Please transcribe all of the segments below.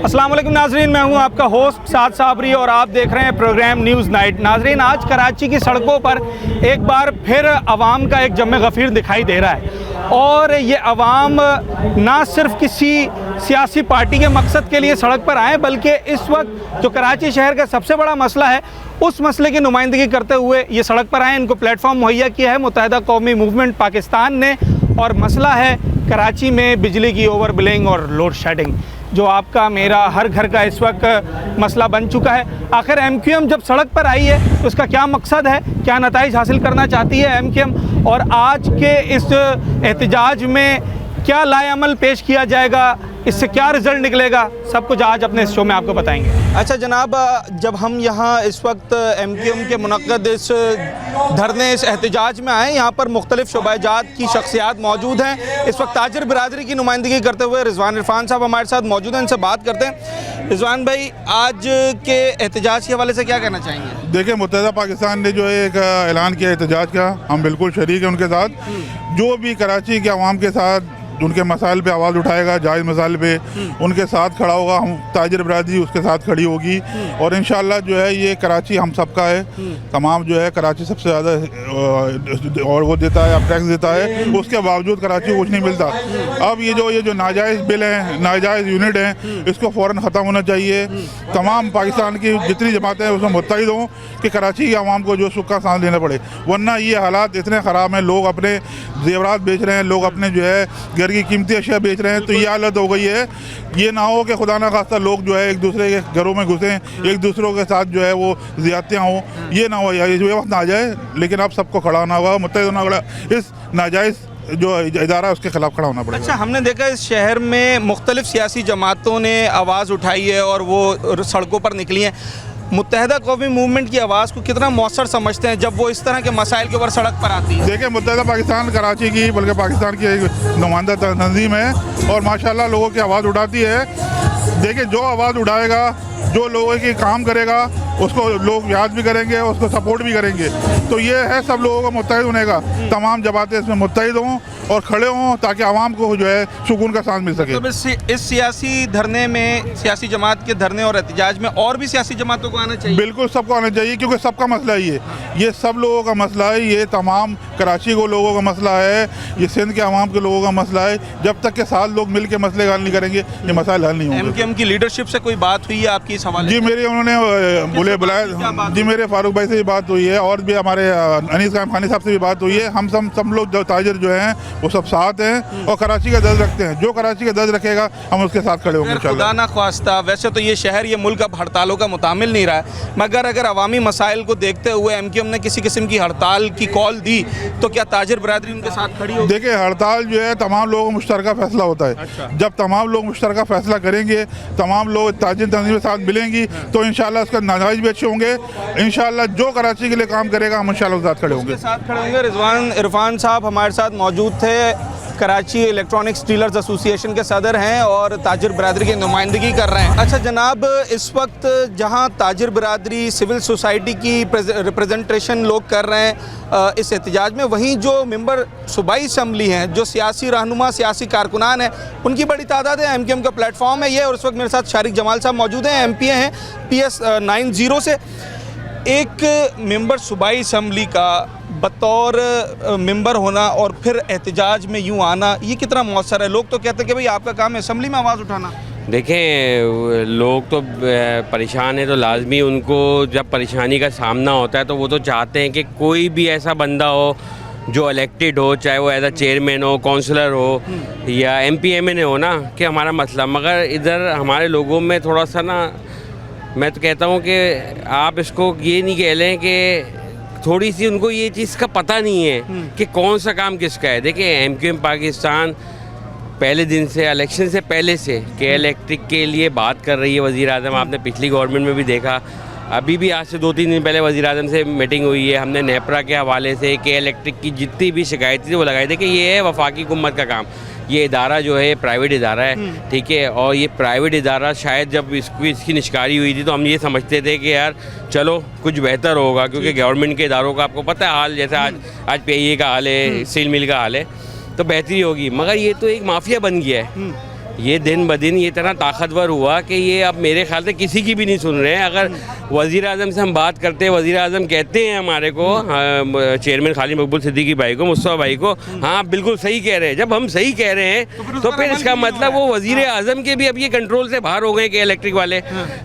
अस्सलाम वालेकुम नाजरीन, मैं हूं आपका होस्ट साद साबरी और आप देख रहे हैं प्रोग्राम न्यूज़ नाइट। नाजरीन, आज कराची की सड़कों पर एक बार फिर अवाम का एक जम गफ़ीर दिखाई दे रहा है और ये अवाम ना सिर्फ किसी सियासी पार्टी के मकसद के लिए सड़क पर आए, बल्कि इस वक्त जो कराची शहर का सबसे बड़ा मसला है उस मसले की नुमाइंदगी करते हुए ये सड़क पर आए। इनको प्लेटफॉर्म मुहैया किया है मुत्तहिदा कौमी मूवमेंट पाकिस्तान ने और मसला है कराची में बिजली की ओवर बिलिंग और लोड शेडिंग, जो आपका मेरा हर घर का इस वक्त मसला बन चुका है। आखिर MQM जब सड़क पर आई है तो उसका क्या मकसद है, क्या नताइज हासिल करना चाहती है MQM, और आज के इस एहतजाज में क्या लाएअमल पेश किया जाएगा, इससे क्या रिज़ल्ट निकलेगा, सब कुछ आज अपने इस शो में आपको बताएंगे। अच्छा जनाब, जब हम यहाँ इस वक्त MQM के मुनक्कद इस धरने इस एहतजाज में आए, यहाँ पर मुख्तलिफ शुबाजात की शख्सियात मौजूद हैं। इस वक्त ताजिर बिरादरी की नुमाइंदगी करते हुए रिजवान इरफान साहब हमारे साथ मौजूद हैं, इनसे बात करते हैं। रिजवान भाई, आज के एहतजाज के हवाले से क्या कहना चाहेंगे? देखिए, मुत्तहिदा पाकिस्तान ने जो है एक ऐलान किया एहतजाज का, हम बिल्कुल शरीक हैं उनके साथ। जो भी कराची के अवाम के साथ उनके मसाइल पे आवाज़ उठाएगा, जायज़ मसाइल पे उनके साथ खड़ा होगा, हम ताजिर बिरादरी उसके साथ खड़ी होगी और इंशाअल्लाह जो है ये कराची हम सबका है। तमाम जो है कराची सबसे ज़्यादा और वो देता है, अब टैक्स देता है, उसके बावजूद कराची को कुछ नहीं मिलता। अब ये जो नाजायज़ बिल हैं, नाजायज़ यूनिट हैं, इसको फ़ौरन ख़त्म होना चाहिए। तमाम पाकिस्तान की जितनी जमातें हैं उसमें मुत्तहिद हों कि कराची के अवाम को जो सुख का सांस लेना पड़े, वरना ये हालात इतने ख़राब हैं। लोग अपने जेवरात बेच रहे हैं, लोग अपने जो है की कीमती अशिया बेच रहे हैं, तो ये हालत हो गई है। ये ना हो कि खुदा ना खास्ता लोग जो है एक दूसरे के घरों में घुसें, एक दूसरों के साथ जो है वो ज़्यादतियाँ हों, ये ना हो, ये वक्त ना आ जाए। लेकिन अब सबको खड़ा होना होगा, मुत्तहिद होना होगा, इस नाजायज़ जो इदारा है उसके खिलाफ खड़ा होना पड़ेगा। अच्छा, हमने देखा इस शहर में मुख्तलिफ सियासी जमातों ने आवाज़ उठाई है और वो सड़कों पर निकली हैं। मुत्तहिदा कौमी मूवमेंट की आवाज़ को कितना मौसर समझते हैं जब वो इस तरह के मसाइल के ऊपर सड़क पर आती है? देखिए, मुत्तहिदा पाकिस्तान कराची की बल्कि पाकिस्तान की एक नुमाइंदा तंजीम है और माशाल्लाह लोगों की आवाज़ उठाती है। देखिए, जो आवाज़ उठाएगा, जो लोगों की काम करेगा, उसको लोग याद भी करेंगे, उसको सपोर्ट भी करेंगे। तो ये है सब लोगों को मुत्तहिद होने का, तमाम जमातें इसमें मुत्तहिद हों और खड़े हों ताकि आवाम को जो है सुकून का सांस मिल सके। तो इस सियासी धरने में, सियासी जमात के धरने और एहतजाज में और भी सियासी जमातों को आना चाहिए? बिल्कुल सबको आना चाहिए, क्योंकि सबका मसला ही है, ये सब लोगों का मसला है, ये तमाम कराची को लोगों का मसला है, ये सिंध के अवाम के लोगों का मसला है। जब तक के साथ लोग मिल के मसले हल नहीं करेंगे, ये मसाइल हल नहीं होंगे। MQM की लीडरशिप से कोई बात हुई है आपकी इस हवाले? जी, मेरी उन्होंने बुलाया जी, मेरे फारूक भाई से भी बात हुई है और भी हमारे अनीस खानी साहब से भी बात हुई है। हम सब लोग जो ताजिर जो हैं वो सब साथ हैं और कराची का दर्द रखते हैं। जो कराची का दर्द रखेगा हम उसके साथ खड़े होंगे इंशाअल्लाह। खुदा ना ख्वास्ता, वैसे तो ये शहर, ये मुल्क अब हड़तालों का मुतामिल नहीं रहा है, मगर अगर अवामी मसाइल को देखते हुए MQM ने किसी किस्म की हड़ताल की कॉल दी तो क्या ताजिर बिरादरी उनके साथ खड़ी होगी? देखिए, हड़ताल जो है तमाम लोगों का मुश्तरका फैसला होता है। अच्छा। जब तमाम लोग मुश्तरका फैसला करेंगे, तमाम लोग ताजिर तंजीम के साथ मिलेंगी तो इंशाअल्लाह उसका नताइज भी अच्छे होंगे। इंशाअल्लाह जो कराची के लिए काम करेगा हम इंशाअल्लाह साथ खड़े होंगे। रिजवान इरफान साहब हमारे साथ मौजूद थे, कराची इलेक्ट्रॉनिक्स डीलर्स एसोसिएशन के सदर हैं और ताजिर बिरादरी की नुमाइंदगी कर रहे हैं। अच्छा जनाब, इस वक्त जहां ताजिर बिरादरी, सिविल सोसाइटी की रिप्रेजेंटेशन लोग कर रहे हैं इस एहतजाज में, वहीं जो मेंबर सूबाई असम्बली हैं, जो सियासी रहनुमा, सियासी कारकुनान हैं, उनकी बड़ी तादाद है। MQM का प्लेटफॉर्म है ये और उस वक्त मेरे साथ शारिक जमाल साहब मौजूद हैं, MPA हैं PS 90 से। एक मेंबर सूबाई असम्बली का बतौर मेंबर होना और फिर एहतजाज में यूँ आना, ये कितना मौसर है? लोग तो कहते हैं कि भाई आपका काम है असम्बली में आवाज़ उठाना। देखें, लोग तो परेशान है तो लाजमी उनको जब परेशानी का सामना होता है तो वो तो चाहते हैं कि कोई भी ऐसा बंदा हो जो इलेक्टेड हो, चाहे वो एज अ चेयरमैन हो, काउंसलर हो या MPMN हो ना, कि हमारा मसला। मगर इधर हमारे लोगों में थोड़ा सा ना, मैं तो कहता हूँ कि आप इसको ये नहीं कह लें कि थोड़ी सी उनको ये चीज़ का पता नहीं है कि कौन सा काम किसका है। देखिए, MQM पाकिस्तान पहले दिन से, इलेक्शन से पहले से के इलेक्ट्रिक के लिए बात कर रही है। वज़ीर आज़म आपने पिछली गवर्नमेंट में भी देखा, अभी भी आज से 2-3 दिन पहले वज़ीर आज़म से मीटिंग हुई है। हमने नेपरा के हवाले से के इलेक्ट्रिक की जितनी भी शिकायत थी वो लगाई थी कि ये है वफाकी हुकूमत का काम। ये इदारा जो है प्राइवेट इदारा है, ठीक है, और ये प्राइवेट इदारा शायद जब इसकी निष्कारी हुई थी तो हम ये समझते थे कि यार चलो कुछ बेहतर होगा, क्योंकि गवर्नमेंट के इदारों का आपको पता है हाल, जैसे आज PIA का हाल है, स्टील मिल का हाल है, तो बेहतरी होगी। मगर ये तो एक माफिया बन गया है। ये दिन ब दिन ये इतना ताकतवर हुआ कि ये अब मेरे ख्याल से किसी की भी नहीं सुन रहे हैं। अगर वज़ीर आज़म से हम बात करते हैं, वज़ीर आज़म कहते हैं हमारे को, चेयरमैन खालिद मकबूल सिद्दीकी भाई को, मुस्तफ़ा भाई को, हाँ आप बिल्कुल सही कह रहे हैं। जब हम सही कह रहे हैं तो फिर इसका मतलब वो वज़ीर आज़म के भी अब ये कंट्रोल से बाहर हो गए कि इलेक्ट्रिक वाले।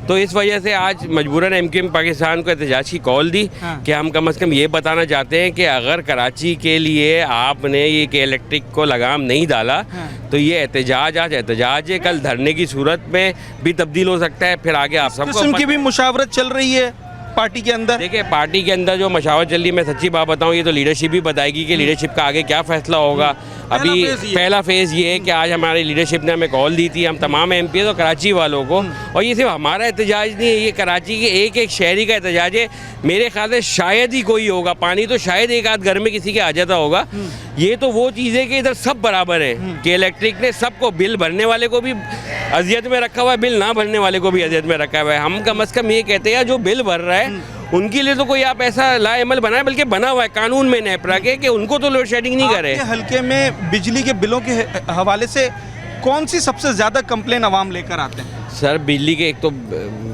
तो इस वजह से आज मजबूरन MQM पाकिस्तान को एहतजाज की कॉल दी कि हम कम से कम ये बताना चाहते हैं कि अगर कराची के लिए आपने ये कि इलेक्ट्रिक को लगाम नहीं डाला तो ये एहतजाज आज एहतजाज है, कल धरने की सूरत में भी तब्दील हो सकता है। फिर आगे आप सबको किस्म की भी मुशावरत चल रही है पार्टी के अंदर। देखिए, पार्टी के अंदर जो मशावरत चल रही है, मैं सच्ची बात बताऊं, ये तो लीडरशिप ही बताएगी कि लीडरशिप का आगे क्या फैसला होगा। अभी पहला फेज़ ये है कि आज हमारी लीडरशिप ने हमें कॉल दी थी, हम तमाम MP और कराची वालों को, और ये सिर्फ हमारा एहतजाज नहीं है, ये कराची के एक एक शहरी का एहतजाज है। मेरे ख्याल से शायद ही कोई होगा, पानी तो शायद एक आध घर में किसी के आ जाता होगा। ये तो वो चीज़ है कि इधर सब बराबर है कि इलेक्ट्रिक ने सबको, बिल भरने वाले को भी अजियत में रखा हुआ है, बिल ना भरने वाले को भी अजियत में रखा हुआ है। हम कम अज़ कम ये कहते हैं जो बिल भर रहा है उनके लिए तो कोई आप ऐसा लाएमल बनाए, बल्कि बना हुआ है कानून में नेपरा के कि उनको तो लोड शेडिंग नहीं करे। आपके हल्के में बिजली के बिलों के हवाले से कौन सी सबसे ज़्यादा कंप्लेन आवाम लेकर आते हैं? सर, बिजली के एक तो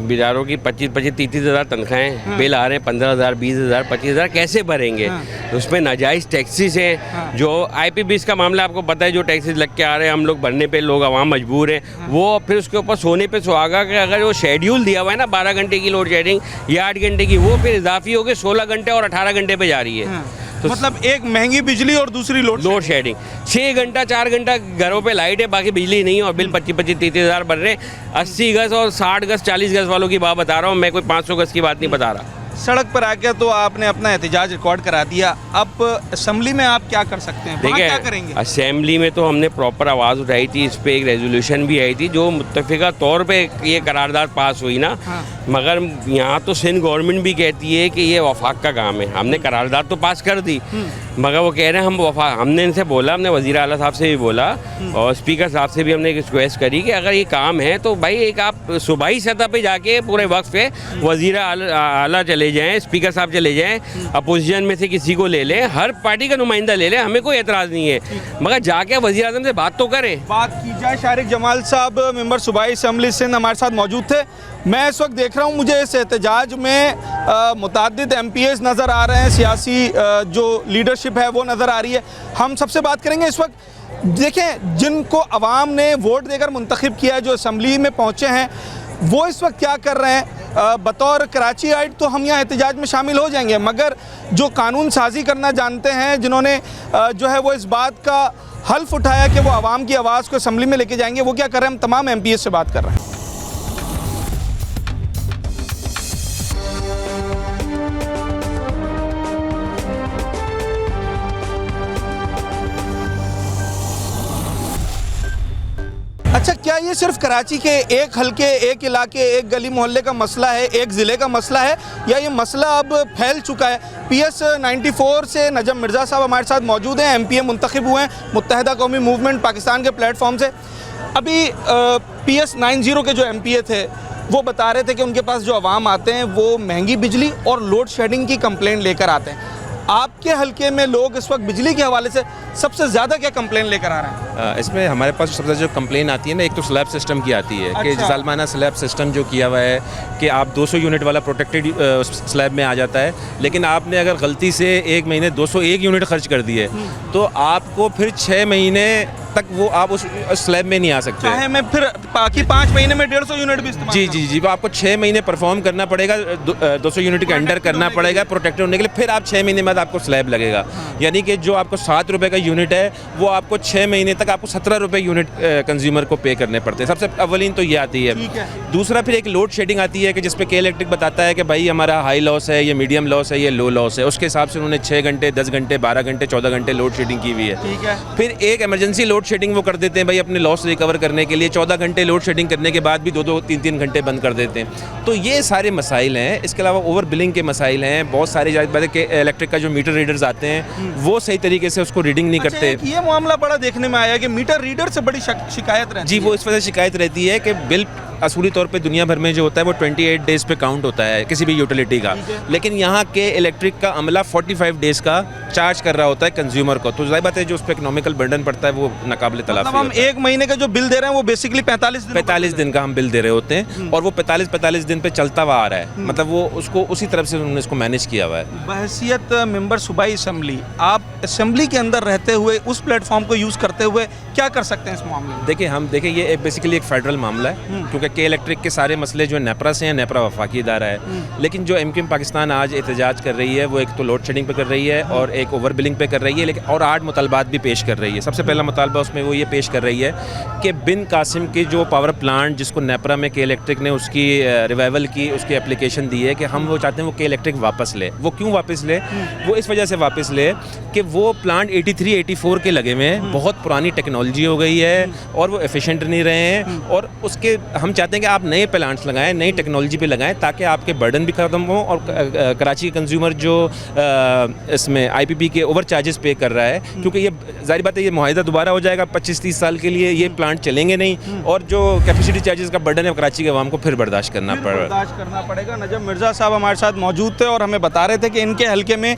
बेचारों की 25-30 हज़ार तनख्वाहें, बिल आ रहे हैं 15,000, 20,000, 25,000, कैसे भरेंगे? उसमें नाजायज़ टैक्सेस हैं, जो IPBs का मामला आपको पता है, जो टैक्सेस लग के आ रहे हैं, हम लोग भरने पे लोग आवाम मजबूर हैं। वो फिर उसके ऊपर सोने पे सुहागा कि अगर वो शेड्यूल दिया हुआ है ना 12 घंटे की लोड शेडिंग या 8 घंटे की, वो फिर इजाफी होकर 16 घंटे और 18 घंटे पे जा रही है। तो मतलब एक महंगी बिजली और दूसरी लोड शेडिंग। 6 घंटा 4 घंटा घरों पे लाइट है, बाकी बिजली नहीं है, और बिल 25-30 हज़ार बन रहे हैं। 80 गज और 60 गज 40 गज वालों की बात बता रहा हूँ मैं, कोई 500 गज की बात नहीं बता रहा। सड़क पर आकर तो आपने अपना एहतजाज रिकॉर्ड करा दिया, अब असेंबली में आप क्या कर सकते हैं? देखिए, क्या करेंगे? असेंबली में तो हमने प्रॉपर आवाज़ उठाई थी, इस पर एक रेजोल्यूशन भी आई थी जो मुत्तफ़िका तौर पे ये करारदाद पास हुई ना। मगर यहाँ तो सिंध गवर्नमेंट भी कहती है कि ये वफाक का काम है। हमने करारदाद तो पास कर दी, मगर वो कह रहे हैं हमने इनसे बोला, हमने वज़ीर आला साहब से भी बोला और स्पीकर साहब से भी हमने एक रिक्वेस्ट करी कि अगर ये काम है तो भाई एक आप सूबाई सतह पे जाके पूरे वक्त पे वज़ीर आला चले जाएं, स्पीकर साहब चले जाएं, अपोजिशन में से किसी को ले लें, हर पार्टी का नुमाइंदा ले लें, हमें कोई एतराज़ नहीं है, मगर जाके वज़ीर आज़म से बात तो करें। बात की जाए। शारिक जमाल साहब मेंबर सूबाई असम्बली सिंध हमारे साथ मौजूद थे। मैं इस वक्त देख रहा हूँ, मुझे इस एहतजाज में मुताद्दिद MPs नज़र आ रहे हैं, सियासी जो लीडरशिप है वो नज़र आ रही है। हम सबसे बात करेंगे इस वक्त। देखें, जिनको अवाम ने वोट देकर मुंतखब किया है, जो असम्बली में पहुँचे हैं, वो इस वक्त क्या कर रहे हैं। बतौर कराची आइट तो हम यहाँ एहतजाज में शामिल हो जाएंगे, मगर जो कानून साजी करना जानते हैं, जिन्होंने जो है वो इस बात का हल्फ उठाया कि वो आवाम की आवाज़ को असम्बली में लेके जाएंगे, वो क्या कर रहे हैं? हम तमाम MPs से बात कर रहे हैं। अच्छा, क्या ये सिर्फ कराची के एक हल्के, एक इलाके, एक गली मोहल्ले का मसला है, एक ज़िले का मसला है, या ये मसला अब फैल चुका है? PS 94 से नजम मिर्ज़ा साहब हमारे साथ मौजूद हैं, MPA मुंतखब हुए हैं मुत्तहिदा कौमी मूवमेंट पाकिस्तान के प्लेटफॉर्म से। अभी PS 90 के जो MPA थे वो बता रहे थे कि उनके पास जो अवाम आते हैं वो महंगी बिजली और लोड शेडिंग की कंप्लेंट लेकर आते हैं। आपके हल्के में लोग इस वक्त बिजली के हवाले से सबसे ज़्यादा क्या कंप्लेन लेकर आ रहे हैं? इसमें हमारे पास सबसे जो कंप्लेन आती है ना, एक तो स्लैब सिस्टम की आती है। कि जालमाना स्लैब सिस्टम जो किया हुआ है कि आप 200 यूनिट वाला प्रोटेक्टेड स्लैब में आ जाता है, लेकिन आपने अगर गलती से एक महीने 201 यूनिट खर्च कर दिए तो आपको फिर 6 महीने तक वो आप उस स्लैब में नहीं आ सकते। चाहे मैं फिर बाकी 5 महीने में 150 यूनिट भी इस्तेमाल जी, वो आपको 6 महीने परफॉर्म करना पड़ेगा, 200 यूनिट के अंडर करना पड़ेगा प्रोटेक्टेड होने के लिए, फिर आप 6 महीने बाद आपको स्लैब लगेगा। यानी कि जो आपको 7 रुपये का यूनिट है वो आपको 6 महीने तक आपको 17 रुपये यूनिट कंज्यूमर को पे करने पड़ते हैं। सबसे अवलीन तो ये आती है। दूसरा फिर एक लोड शेडिंग आती है कि जिसपे के इलेक्ट्रिक बताता है कि भाई हमारा हाई लॉस है, ये मीडियम लॉस है, ये लो लॉस है, उसके हिसाब से उन्होंने 6 घंटे, 10 घंटे, 12 घंटे, 14 घंटे लोड शेडिंग की हुई है। फिर एक इमरजेंसी लोड शेडिंग वो कर देते हैं भाई अपने लॉस रिकवर करने के लिए, 14 घंटे लोड शेडिंग करने के बाद भी 2-2, 3-3 घंटे बंद कर देते हैं। तो ये सारे मसाइल हैं। इसके अलावा ओवर बिलिंग के मसाइल हैं, बहुत सारी बातें कि इलेक्ट्रिक का जो मीटर रीडर्स आते हैं वो सही तरीके से उसको रीडिंग नहीं करते। ये मामला बड़ा देखने में आया कि मीटर रीडर से बड़ी शिकायत रहती है। जी, वो इस वजह से शिकायत रहती है कि बिल असूली तौर पे दुनिया भर में जो होता है वो 28 डेज़ पे काउंट होता है किसी भी यूटिलिटी का, लेकिन यहाँ के इलेक्ट्रिक का अमला 45 डेज़ का चार्ज कर रहा होता है कंज्यूमर को। तो जाहिर बात है जो उस पर इकोनॉमिकल बर्डन पड़ता है वो नाकाबिले तलाफी हम होता है। एक महीने का जो बिल दे रहे हैं वो बेसिकली 45 दिन का हम बिल दे रहे होते हैं और वो 45 दिन पे चलता हुआ आ रहा है, मतलब वो उसको उसी तरफ से उन्होंने इसको मैनेज किया हुआ है। बहसियत मेंबर सूबाई असम्बली, आप असम्बली के अंदर रहते हुए उस प्लेटफॉर्म को यूज़ करते हुए क्या कर सकते हैं इस मामले में? देखिए ये बेसिकली एक फेडरल मामला है, क्योंकि के इलेक्ट्रिक के सारे मसले जो नेपरा से हैं, नेपरा वफाकी इदारा है, लेकिन जो MQM पाकिस्तान आज एहतजाज कर रही है वो एक तो लोड शेडिंग पे कर रही है और एक ओवर बिलिंग पे कर रही है, लेकिन और 8 मुतालबात भी पेश कर रही है। सबसे पहला मुतालबा उसमें वो ये पेश कर रही है कि बिन कासिम की जो पावर प्लांट जिसको नेपरा में के इलेक्ट्रिक ने उसकी रिवाइवल की, उसकी एप्लीकेशन दी है कि हम वो चाहते हैं वो के इलेक्ट्रिक वापस ले। वो क्यों वापस ले? वो इस वजह से वापस ले कि वो प्लांट 83-84 के लगे हुए हैं, बहुत पुरानी टेक्नोलॉजी हो गई है और वो एफिशिएंट नहीं रहे हैं, और उसके हम चाहते हैं कि आप नए प्लांट्स लगाएं, नई टेक्नोलॉजी पे लगाएं, ताकि आपके बर्डन भी ख़त्म हो और कराची के कंज्यूमर जो इसमें IPP के ओवर चार्जेस पे कर रहा है, क्योंकि ये जाहिर बात है ये मुआहिदा दोबारा हो जाएगा 25-30 साल के लिए, ये प्लांट चलेंगे नहीं और जो कैपेसिटी चार्जेस का बर्डन है कराची के अवाम को फिर बर्दाश्त करना पड़ेगा। नजम मिर्ज़ा साहब हमारे साथ मौजूद थे और हमें बता रहे थे कि इनके हल्के में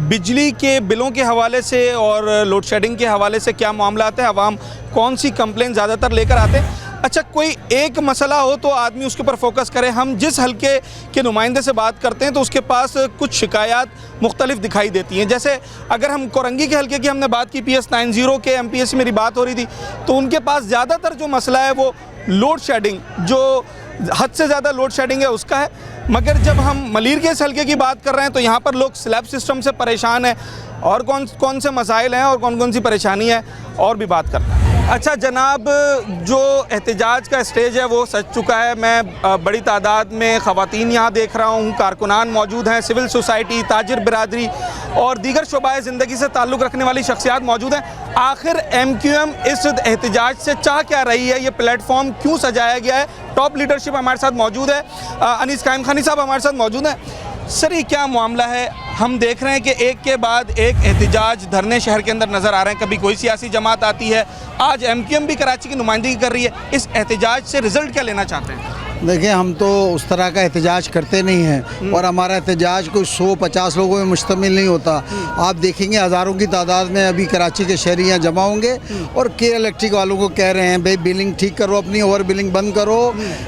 बिजली के बिलों के हवाले से और लोड शेडिंग के हवाले से क्या मामला आते हैं, अवाम कौन सी कंप्लेंट ज़्यादातर लेकर आते हैं। अच्छा, कोई एक मसला हो तो आदमी उसके ऊपर फोकस करे। हम जिस हल्के के नुमाइंदे से बात करते हैं तो उसके पास कुछ शिकायत मुख्तलिफ दिखाई देती हैं। जैसे अगर हम कोरंगी के हल्के की हमने बात की, PS90 के MPS मेरी बात हो रही थी, तो उनके पास ज़्यादातर जो मसला है वो लोड शेडिंग, जो हद से ज़्यादा लोड शेडिंग है उसका है। मगर जब हम मलीर के इस हल्के की बात कर रहे हैं तो यहाँ पर लोग स्लैब सिस्टम से परेशान हैं और कौन से मसाइल हैं और कौन सी परेशानी है और भी बात करते हैं। अच्छा जनाब, जो एहतजाज का स्टेज है वो सज चुका है। मैं बड़ी तादाद में ख़वातीन यहाँ देख रहा हूँ, कारकुनान मौजूद हैं, सिविल सोसाइटी, ताजिर बिरादरी और दीगर शोबाए ज़िंदगी से ताल्लुक़ रखने वाली शख्सियात मौजूद हैं। आखिर MQM इस एहतजाज से चाह क्या रही है, ये प्लेटफॉर्म क्यों सजाया गया है? टॉप लीडरशिप हमारे साथ मौजूद है, अनीस कायम खानी साहब हमारे साथ मौजूद हैं। सर, ये क्या मामला है? हम देख रहे हैं कि एक के बाद एक एहतजाज धरने शहर के अंदर नज़र आ रहे हैं। कभी कोई सियासी जमात आती है, आज MQM भी कराची की नुमाइंदगी कर रही है। इस एहतजाज से रिज़ल्ट क्या लेना चाहते हैं? देखिए, हम तो उस तरह का एहतजाज करते नहीं हैं और हमारा एहतजाज कोई 100-50 लोगों में मुश्तमिल नहीं होता। आप देखेंगे हज़ारों की तादाद में अभी कराची के शहरी यहाँ जमा होंगे और के इलेक्ट्रिक वालों को कह रहे हैं भाई बिलिंग ठीक करो, अपनी ओवर बिलिंग बंद करो।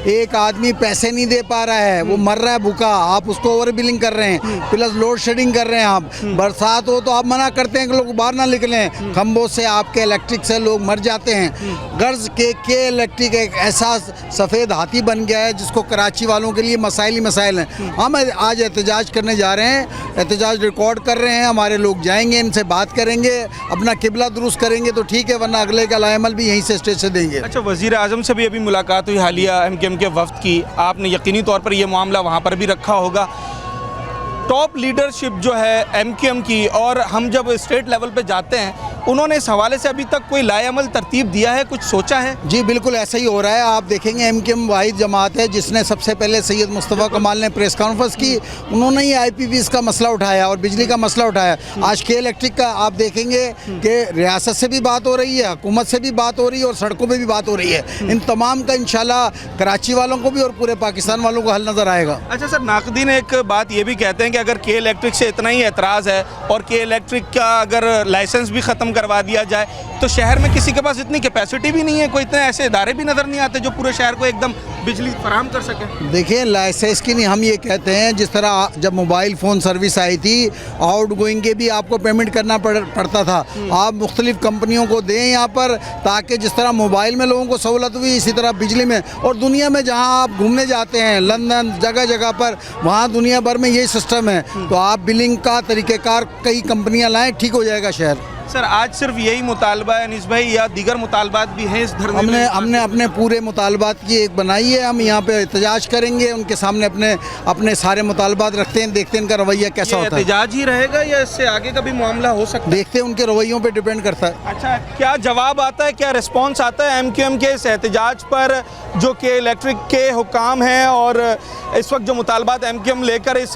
एक आदमी पैसे नहीं दे पा रहा है, वो मर रहा है भूखा, आप उसको ओवर बिलिंग कर रहे हैं, प्लस लोड शेडिंग कर रहे हैं। आप बरसात हो तो आप मना करते हैं कि लोग बाहर ना निकलें, खंभों से आपके इलेक्ट्रिक से लोग मर जाते हैं। गर्ज के इलेक्ट्रिक एक ऐसा सफ़ेद हाथी बन गया है जिसको कराची वालों के लिए मसाइल ही मसाइल हैं। हम आज एहतजाज करने जा रहे हैं, एहतजाज रिकॉर्ड कर रहे हैं, हमारे लोग जाएंगे, इनसे बात करेंगे, अपना किबला दुरुस्त करेंगे तो ठीक है, वरना अगले का लाएमल भी यहीं से स्टेज से देंगे। अच्छा, वज़ीर आज़म से भी अभी मुलाकात हुई हालिया MQM के वफ़द की, आपने यकीनी तौर पर ये मामला वहाँ पर भी रखा होगा। टॉप लीडरशिप जो है MQM की, और हम जब स्टेट लेवल पे जाते हैं, उन्होंने इस हवाले से अभी तक कोई लाएअमल तरतीब दिया है, कुछ सोचा है? जी बिल्कुल ऐसा ही हो रहा है। आप देखेंगे MQM वाहिद जमात है जिसने सबसे पहले सैयद मुस्तफ़ा कमाल ने प्रेस कॉन्फ्रेंस की, उन्होंने ही IPPs का मसला उठाया और बिजली का मसला उठाया। आज के इलेक्ट्रिक का आप देखेंगे कि रियासत से भी बात हो रही है, हुकूमत से भी बात हो रही है और सड़कों पर भी बात हो रही है। इन तमाम का इंशाल्लाह कराची वालों को भी और पूरे पाकिस्तान वालों को हल नज़र आएगा। अच्छा सर, नाक़दीन एक बात ये भी कहते हैं कि अगर के इलेक्ट्रिक से इतना ही एतराज़ है और के इलेक्ट्रिक का अगर लाइसेंस भी ख़त्म करवा दिया जाए तो शहर में किसी के पास इतनी कैपेसिटी भी नहीं है, कोई इतने ऐसे इदारे भी नज़र नहीं आते जो पूरे शहर को एकदम बिजली फराहम कर सके। देखिए, लाइसेंस की नहीं, हम ये कहते हैं जिस तरह जब मोबाइल फ़ोन सर्विस आई थी, आउट गोइंग के भी आपको पेमेंट करना पड़ता था। आप मुख्तलिफ कंपनियों को दें यहाँ पर, ताकि जिस तरह मोबाइल में लोगों को सहूलत हुई इसी तरह बिजली में, और दुनिया में जहाँ आप घूमने जाते हैं, लंदन जगह जगह पर, वहाँ दुनिया भर में यही सिस्टम है। तो आप बिलिंग का तरीक़ेकार कई कंपनियाँ लाएँ, ठीक हो जाएगा शहर। सर, आज सिर्फ यही मुतालबा है अनीस भाई या दीगर मुतालबात भी हैं इस धरने में? हमने अपने पूरे मुतालबात की एक बनाई है, हम यहाँ पे एहतजाज करेंगे, उनके सामने अपने सारे मुतालबात रखते हैं, देखते हैं इनका रवैया कैसा होता है। एहतजाज ही रहेगा या इससे आगे का भी मामला हो सकता है? देखते हैं, उनके रवैयों पे डिपेंड करता है। अच्छा, क्या जवाब आता है, क्या रिस्पॉन्स आता है MQM के इस एहतजाज पर जो कि इलेक्ट्रिक के हुकाम हैं, और इस वक्त जो मुतालबात MQM लेकर इस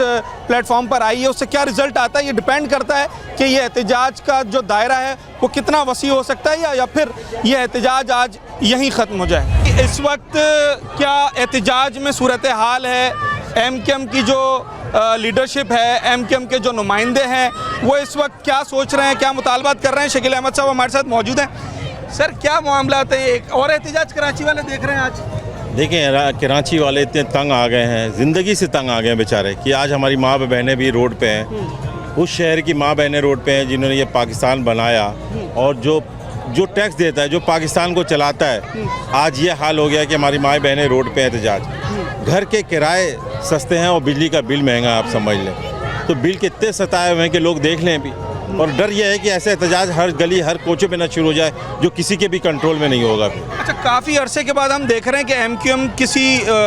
प्लेटफॉर्म पर आई है उससे क्या रिज़ल्ट आता है? ये डिपेंड करता है कि ये एहतजाज का जो दायरा है वो कितना वसी हो सकता है या फिर ये एहतजाज आज यहीं ख़त्म हो जाए। इस वक्त क्या एहतजाज में सूरत हाल है? एमक्यूएम की जो लीडरशिप है, एमक्यूएम के जो नुमाइंदे हैं, वो इस वक्त क्या सोच रहे हैं, क्या मुतालबात कर रहे हैं? शकील अहमद साहब हमारे साथ मौजूद हैं। सर, क्या मामला है? एक और एहतजाज कराची वाले देख रहे हैं आज। देखिए, कराची वाले इतने तंग आ गए हैं, ज़िंदगी से तंग आ गए हैं बेचारे, कि आज हमारी माँ बहनें भी रोड पे हैं। उस शहर की माँ बहनें रोड पे हैं जिन्होंने ये पाकिस्तान बनाया, और जो टैक्स देता है, जो पाकिस्तान को चलाता है, आज ये हाल हो गया कि हमारी माँ बहनें रोड पे एहतजाज। घर के किराए सस्ते हैं और बिजली का बिल महंगा, आप समझ लें। तो बिल कितने सताए हुए हैं कि लोग देख लें अभी। और डर यह है कि ऐसे एहतजाज हर गली हर कोचे पे ना शुरू हो जाए, जो किसी के भी कंट्रोल में नहीं होगा। अच्छा, काफ़ी अरसे के बाद हम देख रहे हैं कि एमक्यूएम किसी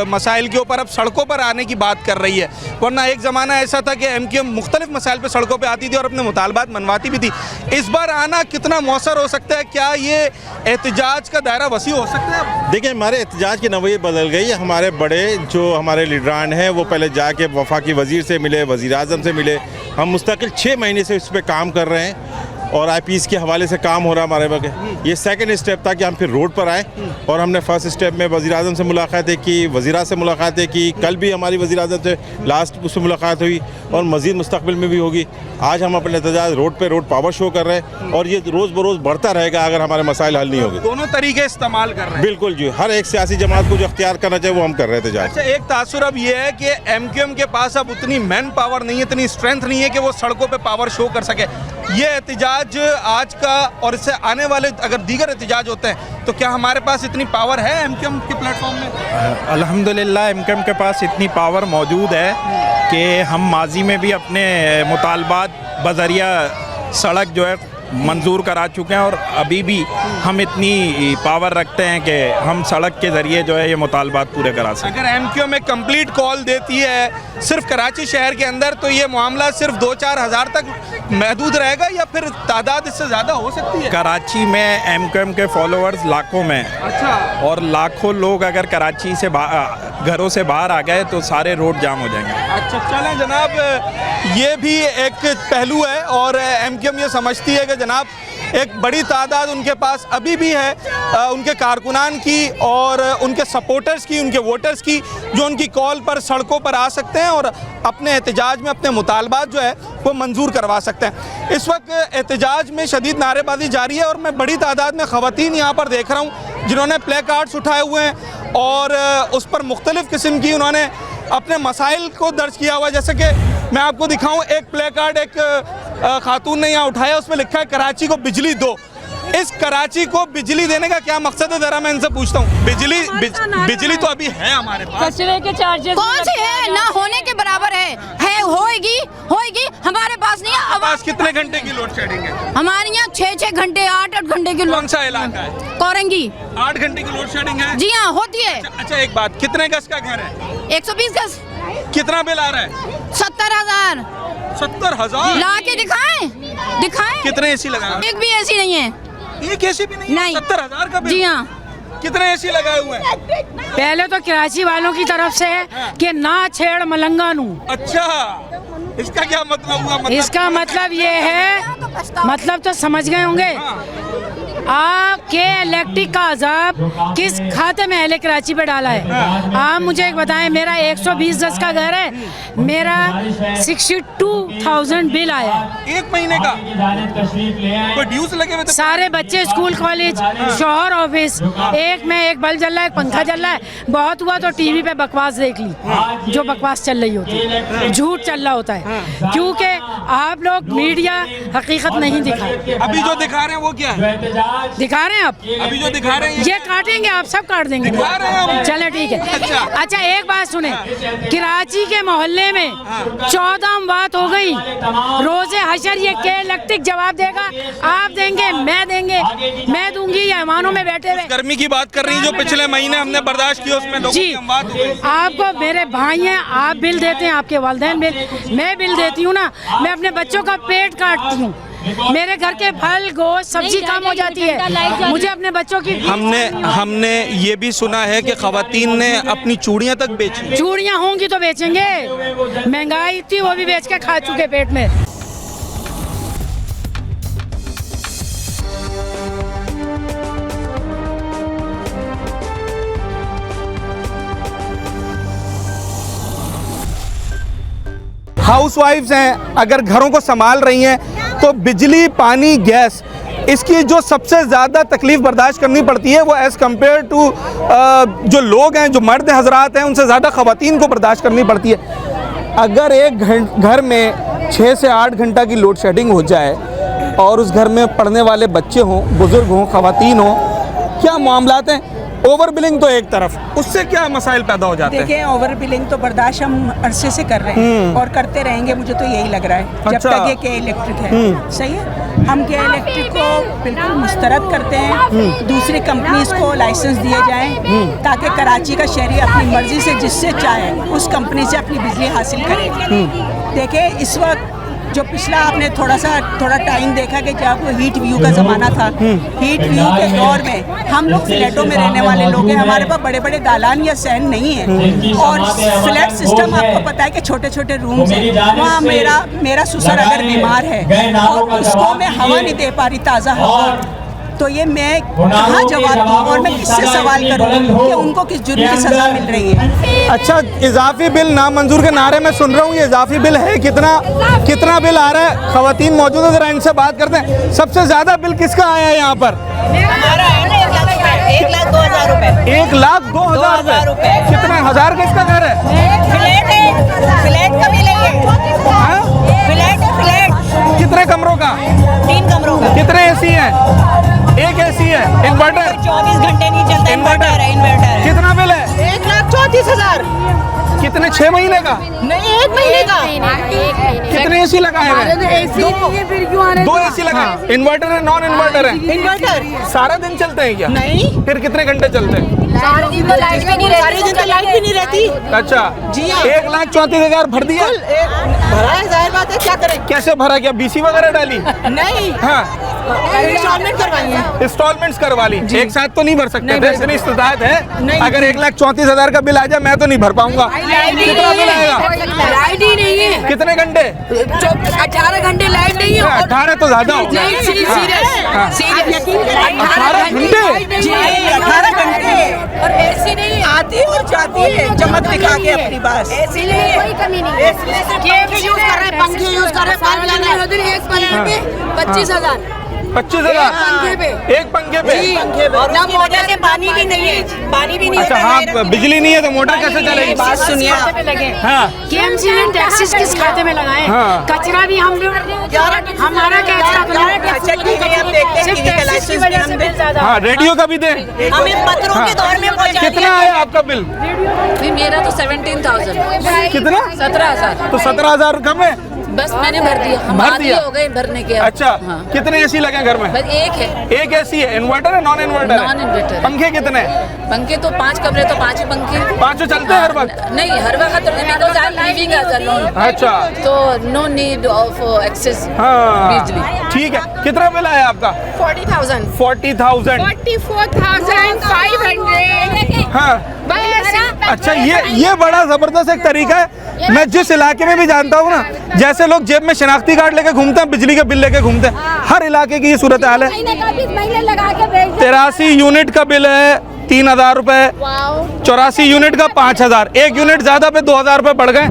मसाइल के ऊपर अब सड़कों पर आने की बात कर रही है, वरना एक ज़माना ऐसा था कि एमक्यूएम मुख्तलिफ मसाइल पर सड़कों पर आती थी और अपने मुतालबात मनवाती भी थी। इस बार आना कितना मौसर हो सकता है? क्या ये एहतजाज का दायरा वसी हो सकता है? देखिए, हमारे एहतजाज की नवैया बदल गई। हमारे बड़े जो हमारे लीडरान हैं, वो पहले जाके वफाकी वज़ीर से मिले, वज़ीर आज़म से मिले। हम मुस्तकिल 6 महीने से इस पर काम कर रहे हैं और आईपीएस के हवाले से काम हो रहा है हमारे बगैर। ये सेकंड स्टेप था कि हम फिर रोड पर आए, और हमने फर्स्ट स्टेप में वज़ीर आज़म से मुलाकातें की, वज़ीरा से मुलाकातें की। कल भी हमारी वज़ीर आज़म से लास्ट उससे मुलाकात हुई, और मज़ीद मुस्तक़बिल में भी होगी। आज हम अपने एहतजाज रोड पे रोड पावर शो कर रहे हैं, और ये रोज़ बरोज़ बढ़ता रहेगा अगर हमारे मसाइल हल नहीं होंगे। दोनों तरीके इस्तेमाल कर रहे हैं। बिल्कुल जी, हर एक सियासी जमात को जो अख्तियार करना चाहिए वो हम कर रहे थे। अच्छा, एक तासुर अब ये है कि एमक्यूएम के पास अब उतनी मैन पावर नहीं है, इतनी स्ट्रेंथ नहीं है कि वो सड़कों पे पावर शो कर सके। ये एहतजाज आज का और इससे आने वाले अगर दीगर एहतजाज होते हैं, तो क्या हमारे पास इतनी पावर है एमक्यूएम के प्लेटफॉर्म में? अल्हम्दुलिल्लाह एमक्यूएम के पास इतनी पावर मौजूद है कि हम माजी में भी अपने मुतालबात बज़रिया सड़क जो है मंजूर करा चुके हैं, और अभी भी हम इतनी पावर रखते हैं कि हम सड़क के ज़रिए जो है ये मुतालबात पूरे करा सकें। अगर एमक्यूएम एक कंप्लीट कॉल देती है सिर्फ कराची शहर के अंदर, तो ये मामला सिर्फ 2-4 हज़ार तक महदूद रहेगा, या फिर तादाद इससे ज़्यादा हो सकती है? कराची में एमक्यूएम के फॉलोअर्स लाखों में। अच्छा। और लाखों लोग अगर कराची से घरों से बाहर आ गए तो सारे रोड जाम हो जाएंगे। अच्छा, चलें जनाब, ये भी एक पहलू है, और एमक्यूएम ये समझती है कि जनाब एक बड़ी तादाद उनके पास अभी भी है, उनके कारकुनान की और उनके सपोर्टर्स की, उनके वोटर्स की, जो उनकी कॉल पर सड़कों पर आ सकते हैं और अपने एहतजाज में अपने मुतालबात जो है वो मंजूर करवा सकते हैं। इस वक्त एहतजाज में शदीद नारेबाजी जारी है, और मैं बड़ी तादाद में ख़वातीन यहाँ पर देख रहा हूँ जिन्होंने प्ले कार्ड्स उठाए हुए हैं, और उस पर मुख्तलिफ़ किस्म की उन्होंने अपने मसाइल को दर्ज किया हुआ है। जैसे कि मैं आपको दिखाऊं, एक प्ले कार्ड एक खातून ने यहाँ उठाया, उसमें लिखा है कराची को बिजली दो। इस कराची को बिजली देने का क्या मकसद है, जरा मैं इनसे पूछता हूँ। बिजली तो अभी है हमारे पास, कचरे के चार्जेस कौन से है? ना होने के बराबर है होएगी हमारे पास नहीं है। पास कितने घंटे की लोड शेडिंग है? हमारे यहाँ 6 घंटे 8 घंटे की। कौन सा इलाका है? कोरंगी। 8 घंटे की लोड शेडिंग है? जी हाँ, होती है। अच्छा, एक बात, कितने गज का घर है? 120 गज। कितना बिल आ रहा है? 70,000। 70,000? ला के दिखाएं। कितने एसी लगाए? एक भी एसी नहीं है। एक एसी भी नहीं? 70,000 का बिल? जी हाँ। कितने एसी लगाए हुए हैं? पहले तो कराची वालों की तरफ से है कि ना छेड़ मलंगानू। अच्छा, इसका क्या मतलब हुआ? इसका मतलब ये है, मतलब तो समझ गए होंगे। आपके इलेक्ट्रिक का अजाब किस खाते में अहले कराची पे डाला है? आप मुझे एक बताएं, मेरा 120 गज का घर है, मेरा 62,000 बिल आया एक महीने का। कोई ड्यूज लगे हुए? सारे बच्चे स्कूल कॉलेज, शोहर ऑफिस, एक में एक बल्ब जल रहा है, एक पंखा चल रहा है। बहुत हुआ तो टीवी पे बकवास देख ली, जो बकवास चल रही होती है, झूठ चल रहा होता है, क्योंकि आप लोग मीडिया हकीकत नहीं दिखाते। अभी जो दिखा रहे हैं वो क्या है? दिखा रहे हैं आप? अभी जो दिखा रहे हैं ये काटेंगे, आप सब काट देंगे। दिखा रहे हैं हम। चले ठीक है। अच्छा, एक बात सुने, कराची के मोहल्ले में 14 बात हो गई। रोजे हशर ये के इलेक्ट्रिक जवाब देगा, आप देंगे, मैं दूंगी, या ईमानों में बैठे हुए। गर्मी की बात कर रही है जो पिछले महीने हमने बर्दाश्त की, उसमें लोगों की बात हो गई। आपको मेरे भाई हैं, आप बिल देते हैं, आपके वालिदैन बिल, मैं बिल देती हूँ ना। मैं अपने बच्चों का पेट काटती हूँ, मेरे घर के फल गोश्त सब्जी कम हो जाती है, मुझे अपने बच्चों की। हमने ये भी सुना है कि खवातीन ने अपनी चूड़ियाँ तक बेची। चूड़ियाँ होंगी तो बेचेंगे, महंगाई थी वो भी बेच के खा चुके पेट में। हाउसवाइफ्स हैं, अगर घरों को संभाल रही हैं, तो बिजली, पानी, गैस, इसकी जो सबसे ज़्यादा तकलीफ़ बर्दाश्त करनी पड़ती है वो एज़ कम्पेयर टू जो लोग हैं, जो मर्द हजरात हैं, उनसे ज़्यादा ख़वातीन को बर्दाश्त करनी पड़ती है। अगर एक घर में 6 से 8 घंटा की लोड शेडिंग हो जाए और उस घर में पढ़ने वाले बच्चे हों, बुज़ुर्ग हों, ख़वातीन हों, क्या मामलात हैं। ओवर बिलिंग तो एक तरफ, उससे क्या मसाइल पैदा हो जाते हैं? देखिए, ओवर बिलिंग तो बर्दाश्त हम अरसे से कर रहे हैं और करते रहेंगे, मुझे तो यही लग रहा है, जब तक ये के इलेक्ट्रिक है। सही है, हम के इलेक्ट्रिक को बिल्कुल मुस्तरद करते हैं, दूसरी कंपनीज को लाइसेंस दिए जाएं ताकि कराची का शहरी अपनी मर्जी से जिससे चाहे उस कंपनी से अपनी बिजली हासिल करे। देखिए, इस वक्त जो पिछला आपने थोड़ा टाइम देखा कि जब हीट व्यू का ज़माना था, हीट व्यू के दौर में हम लोग फ्लैटों में रहने वाले लोग हैं, हमारे पास बड़े बड़े दालान या सहन नहीं है और फ्लैट सिस्टम आपको पता है कि छोटे छोटे रूम्स हैं। वहाँ मेरा ससुर अगर बीमार है और उसको मैं हवा नहीं दे पा रही, ताज़ा हवा, तो ये मैं कहाँ जवाब दूँ और मैं किससे सवाल करूँ कि उनको किस जुर्म की सज़ा मिल रही है। अच्छा, इजाफी बिल नामंजूर के नारे में सुन रहा हूँ, ये इजाफी बिल है कितना बिल आ रहा है? खवातीन मौजूद है, जरा इनसे बात करते हैं। सबसे ज़्यादा बिल किसका आया है यहाँ पर? हमारा 1,02,000 रुपए। 1,02,000 रुपए। कितना हजार का इसका घर है? फ्लैट का बिल है, फ्लैट। कितने कमरों का? 3 कमरों का। कितने एसी हैं? एक एसी है। इन्वर्टर 24 घंटे नहीं चलता। इन्वर्टर है। कितना बिल है? 1,34,000। कितने 6 महीने का? नहीं, 1 महीने का। कितने एसी लगाए हैं? 2 एसी लगाए। इन्वर्टर है, नॉन इन्वर्टर है? इन्वर्टर। सारा दिन चलते हैं क्या? नहीं। फिर कितने घंटे चलते हैं? सारे दिन तो लाइट भी नहीं रहती। अच्छा जी हाँ। 1,34,000 भर दिया? भरा है, जाहिर बात है, क्या करें। कैसे भरा? क्या बीसी वगैरह डाली? नहीं, हाँ, इंस्टॉलमेंट करवाई है। इंस्टॉलमेंट्स करवा ली। एक साथ तो नहीं भर सकते थे, इतनी इस्तेदाद है। नहीं। अगर 1,34,000 का बिल आ जाए मैं तो नहीं भर पाऊंगा। कितना बिल आएगा? लाइट ही नहीं है। कितने घंटे? 18 घंटे लाइट नहीं है। 18 तो ज्यादा हो गया। 18 घंटे? जी, 18 घंटे। और एसी नहीं है। आती है और जाती है, चमक दिखा के अपनी बात। एसी नहीं है, कोई कमी नहीं है। पंखे यूज कर रहे हैं, पंखे यूज कर रहे हैं। एक पंखे पे 25,000। 25,000 पंखे पे। एक पंखे पे? और ना मोटर से पानी भी नहीं है, पानी भी नहीं अच्छा, है। हाँ, बिजली नहीं है तो मोटर कैसे चलेगी? बात सुनिए, हाँ, KMC ने टैक्सेस किस खाते में लगाए? हाँ। कचरा भी हम लोग, हमारा कचरा तो हाँ, रेडियो का भी दे। हमें पत्रों के दौर में पहुंचा कितना दिया। आया आपका बिल? मेरा तो 17,000। कितना? 17,000। तो 17,000 कम है? बस मैंने भर दिया, हम भर आधी दिया? हो गए भरने के। अच्छा, कितने एसी लगे हैं घर में? बस एक है। एक एसी है। इन्वर्टर है, नॉन इन्वर्टर है? नॉन इन्वर्टर है। पंखे कितने? पंखे तो 5 कमरे तो 5 ही पंखे। 5 चलते हैं हर वक्त? नहीं, हर वक्त तो नहीं, because I am living as alone. अच्छा, तो नो नीड ऑफ एक्सेस हाँ, बिजली। ठीक है। कितना बिल आया आपका? 40,000। 40,000। 44,500। हाँ, अच्छा, ये बड़ा जबरदस्त एक तरीका है। मैं जिस इलाके में भी जानता हूँ ना, जैसे लोग जेब में शनाख्ती कार्ड लेके घूमते हैं, बिजली के बिल लेके घूमते हैं, हर इलाके की ये सूरत हाल है। 83 यूनिट का बिल है 3,000 रुपए, 84 यूनिट का 5,000, एक यूनिट ज्यादा पे 2,000 रुपए बढ़ गए।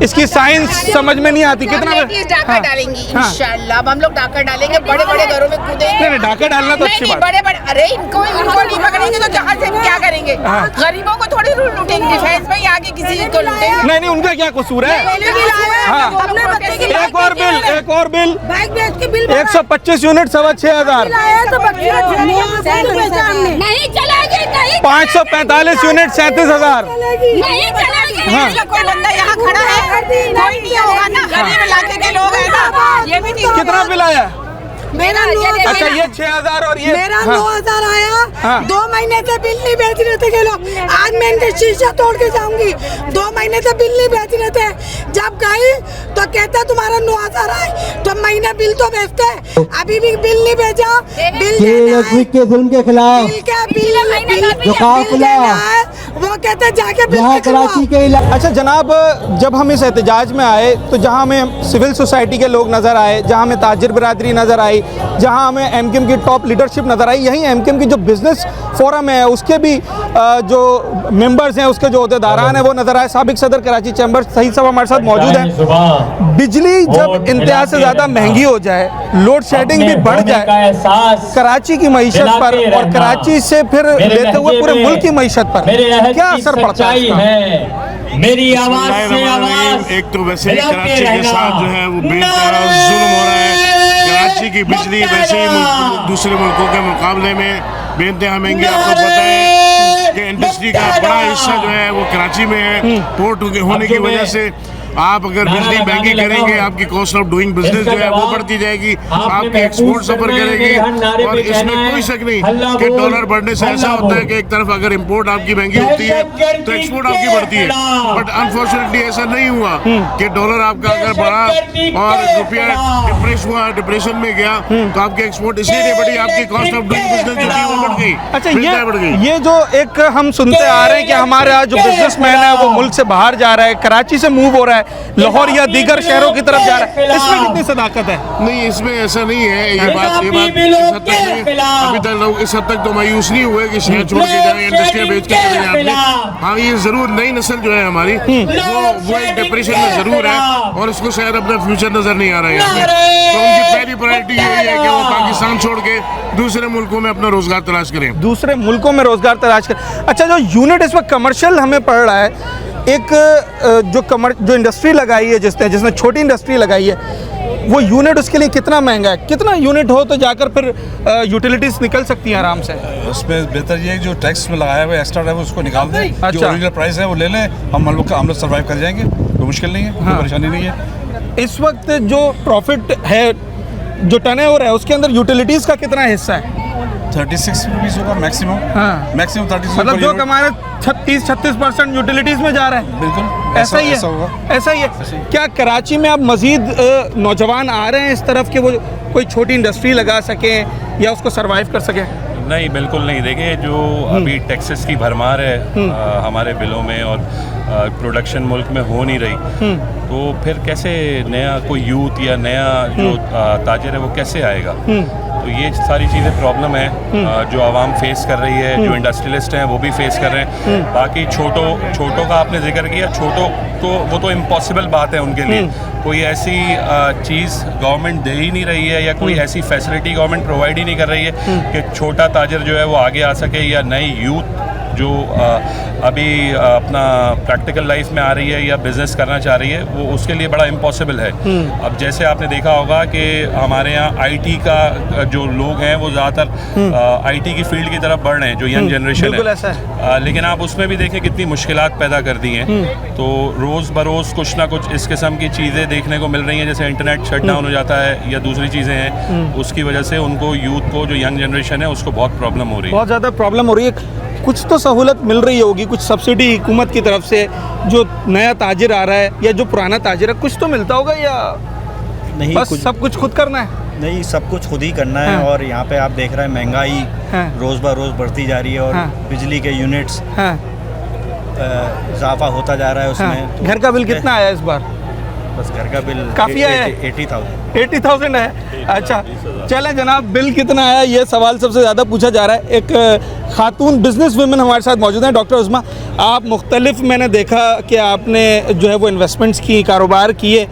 इसकी साइंस समझ में नहीं आती। कितना डाका डालेंगी इंशाल्लाह। अब हम लोग डाका डालेंगे, बड़े बड़े घरों में कूदेंगे। नहीं, डाका डालना तो अच्छी बात। बड़े बड़े, अरे इनको नहीं पकड़ेंगे तो जहाँ से क्या करेंगे? गरीबों को थोड़ी लूटेंगे, डिफेंस में आगे किसी को लूटेंगे। नहीं, उनका क्या कसूर है? हाँ, एक और बिल 125 यूनिट 6,500। नहीं चलेगी, नहीं 545 यूनिट 37,000। नहीं चलेगी। हाँ। कोई बंदा यहाँ खड़ा है, कोई नहीं होगा ना, गरीब इलाके के लोग हैं ना, ये भी नहीं होगा। कितना बिल आया? मेरा अच्छा, ये 6,000 और ये मेरा हाँ। 9,000 आया। हाँ। 2 महीने से बिल नहीं भेज रहे थे ये लोग। आज मैं इनके शीशा तोड़ के जाऊंगी। 2 महीने से बिल नहीं भेज रहे थे। जब गई तो कहता तुम्हारा 9,000 आए, तो महीना बिल तो भेजते। अभी भी बिल नहीं भेजा। बिल के जुल्म के खिलाफ जो काफिला वो कहते जाके बिल कराची के अच्छा जनाब, जब हम इस एहतजाज में आए तो जहाँ हमें सिविल सोसाइटी के लोग नज़र आए, जहाँ हमें ताजिर बिरादरी नज़र आई, जहां हमें एमकेएम की टॉप लीडरशिप नज़र आई। यहीं एमकेएम की जो बिज़नेस फोरम है उसके भी जो मेंबर्स हैं, उसके जो अहदेदारान हैं वो नज़र आए। साबिक सदर कराची चैम्बर शहीद साहब हमारे साथ मौजूद हैं। बिजली जब इंतहा से ज़्यादा महंगी हो जाए, लोड शेडिंग भी बढ़ जाए कराची की मईशत पर और कराची से फिर लेते हुए पूरे मुल्क की मईशत पर क्या असर पड़ता है? मेरी आवाज से आवाज। एक तो वैसे ही कराची के साथ जो है वो बेतहाशा जुल्म हो रहा है। कराची की बिजली वैसे ही दूसरे मुल्कों के मुकाबले में बेतहाशा महंगी। आपको पता है कि इंडस्ट्री का बड़ा हिस्सा जो है वो कराची में है। पोर्ट होने की वजह से आप अगर बिजली महंगी करेंगे, आपकी कॉस्ट ऑफ डूइंग बिजनेस जो है वो बढ़ती जाएगी, आपके एक्सपोर्ट सफर करेगी। और इसमें कोई शक नहीं कि डॉलर बढ़ने से ऐसा होता है कि एक तरफ अगर इंपोर्ट आपकी महंगी होती है तो एक्सपोर्ट आपकी बढ़ती है। बट अनफॉर्चुनेटली ऐसा नहीं हुआ कि डॉलर आपका अगर बढ़ा और रुपया डिप्रेस हुआ, डिप्रेशन में गया, तो आपकी एक्सपोर्ट इसलिए नहीं बढ़ी, आपकी कॉस्ट ऑफ डूइंग बिजनेस जो थी वो बढ़ गई। अच्छा, ये जो एक हम सुनते आ रहे हैं कि हमारा जो बिजनेसमैन है वो मुल्क से बाहर जा रहा है, कराची से मूव हो रहा है, लाहौर या दीगर शहरों की तरफ जा रहा है, इसमें कितनी सदाकत है? नहीं, इसमें ऐसा नहीं है। ये बात अभी तक लोग इस हद तक तो मायूस नहीं हुए कि शहर छोड़ के जाए, इंडस्ट्रिया बेच के चले जाए अपने। हाँ, ये जरूर नई नस्ल जो है हमारी वो एक डिप्रेशन में जरूर है और उसको शायद अपना फ्यूचर नजर नहीं आ रहा है यहाँ पे। तो उनकी पहली प्रायोरिटी यही है कि वो पाकिस्तान छोड़ के दूसरे मुल्कों में अपना रोजगार तलाश करें, दूसरे मुल्कों में रोजगार तलाश करें। अच्छा, जो यूनिट इस वक्त कमर्शियल हमें पड़ रहा है, एक जो इंडस्ट्री लगाई है जिसने छोटी इंडस्ट्री लगाई है, वो यूनिट उसके लिए कितना महंगा है? कितना यूनिट हो तो जाकर फिर यूटिलिटीज निकल सकती हैं आराम से? उसमें बेहतर ये है कि जो टैक्स में लगाया हुआ एक्स्ट्रा है उसको निकाल दें। अच्छा। जो ओरिजिनल प्राइस है वो ले लें, हम लोग सर्वाइव कर जाएंगे, कोई मुश्किल नहीं है, कोई परेशानी नहीं है। इस वक्त जो प्रॉफिट है, जो टर्नओवर है, उसके अंदर यूटिलिटीज का कितना हिस्सा है? 36 रुपीज़ होगा मैक्सिमम। हाँ, मैक्सिमम 36। मतलब जो कमाना 36% यूटिलिटीज में जा रहा है। बिल्कुल ऐसा ही है, ऐसा ही है। क्या कराची में अब मजीद नौजवान आ रहे हैं इस तरफ के वो कोई छोटी इंडस्ट्री लगा सकें या उसको सरवाइव कर सकें? नहीं, बिल्कुल नहीं। देखिए, जो अभी टैक्सेस की भरमार है हमारे बिलों में और प्रोडक्शन मुल्क में हो नहीं रही, तो फिर कैसे नया कोई यूथ या नया जो ताजर है वो कैसे आएगा? तो ये सारी चीज़ें प्रॉब्लम है जो आवाम फेस कर रही है, जो इंडस्ट्रियलिस्ट हैं वो भी फेस कर रहे हैं। बाकी छोटों का आपने जिक्र किया, छोटों तो वो तो इम्पॉसिबल बात है उनके लिए। कोई ऐसी चीज़ गवर्नमेंट दे ही नहीं रही है या कोई ऐसी फैसिलिटी गवर्नमेंट प्रोवाइड ही नहीं कर रही है कि छोटा ताजर जो है वो आगे आ सके, या नई यूथ जो अभी अपना प्रैक्टिकल लाइफ में आ रही है या बिज़नेस करना चाह रही है, वो उसके लिए बड़ा इम्पॉसिबल है। अब जैसे आपने देखा होगा कि हमारे यहाँ आईटी का जो लोग हैं वो ज़्यादातर आईटी की फील्ड की तरफ बढ़ रहे हैं, जो यंग जनरेशन है। लेकिन आप उसमें भी देखें कितनी मुश्किलात पैदा कर दी हैं। तो रोज़ बरोज़ कुछ ना कुछ इस किस्म की चीज़ें देखने को मिल रही हैं, जैसे इंटरनेट शट डाउन हो जाता है या दूसरी चीज़ें हैं, उसकी वजह से उनको यूथ को, जो यंग जनरेशन है, उसको बहुत प्रॉब्लम हो रही है। बहुत ज़्यादा प्रॉब्लम हो रही है। कुछ तो सहूलत मिल रही होगी, कुछ सब्सिडी हुकूमत की तरफ से, जो नया ताजिर आ रहा है या जो पुराना ताजिर है, कुछ तो मिलता होगा या नहीं? बस सब कुछ खुद करना है? नहीं, सब कुछ खुद ही करना है। और यहाँ पे आप देख रहे हैं महंगाई रोज़ ब रोज़ बढ़ती जा रही है और बिजली के यूनिट्स इजाफा होता जा रहा है उसमें। तो घर का बिल कितना आया इस बार? बस घर का बिल काफ़ी आया है, 80,000 है। अच्छा, चलें जनाब, बिल कितना आया ये सवाल सबसे ज़्यादा पूछा जा रहा है। एक खातून बिजनेस वुमेन हमारे साथ मौजूद हैं, डॉक्टर उस्मा। आप मुख्तलिफ, मैंने देखा कि आपने जो है वो इन्वेस्टमेंट्स की, कारोबार किए,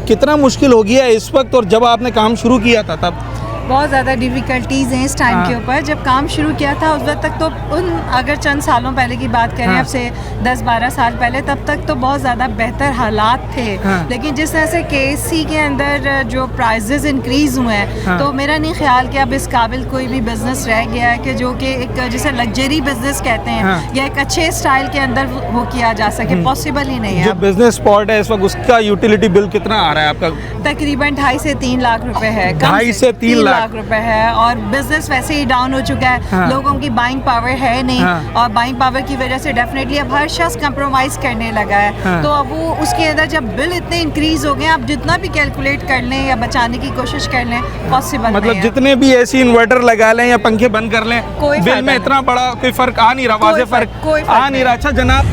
कितना मुश्किल हो गया इस वक्त और जब आपने काम शुरू किया था तब? बहुत ज़्यादा डिफ़िकल्टीज़ हैं इस टाइम के ऊपर। जब काम शुरू किया था उस वक्त तक तो अगर चंद सालों पहले की बात करें, अब से 10-12 साल पहले, तब तक तो बहुत ज़्यादा बेहतर हालात थे। लेकिन जिस तरह से KSC के अंदर जो प्राइजेज़ इंक्रीज़ हुए हैं, तो मेरा नहीं ख्याल कि अब इस काबिल कोई भी बिज़नेस रह गया है कि जो कि एक जिसे लग्जरी बिज़नेस कहते हैं या एक अच्छे स्टाइल के अंदर वो किया जा सके, पॉसिबल ही नहीं है। जो बिज़नेस स्पॉट है इस वक्त, उसका यूटिलिटी बिल कितना आ रहा है आपका? तकरीबन 2.5 से 3 लाख रुपए है। 2.5 से 3 लाख रुपए है। और बिजनेस वैसे ही डाउन हो चुका है, लोगों की बाइंग पावर है नहीं, और बाइंग पावर की वजह से डेफिनेटली अब हर शख्स कंप्रोमाइज करने लगा है। तो अब वो उसके अंदर जब बिल इतने इंक्रीज हो गए, आप जितना भी कैलकुलेट कर लें या बचाने की कोशिश कर लें, पॉसिबल मतलब नहीं है। जितने भी ऐसी इन्वर्टर लगा लें या पंखे बंद कर लें, बिल में इतना बड़ा कोई फर्क आ नहीं रहा, वाज़ेह फर्क आ नहीं रहा। अच्छा जनाब,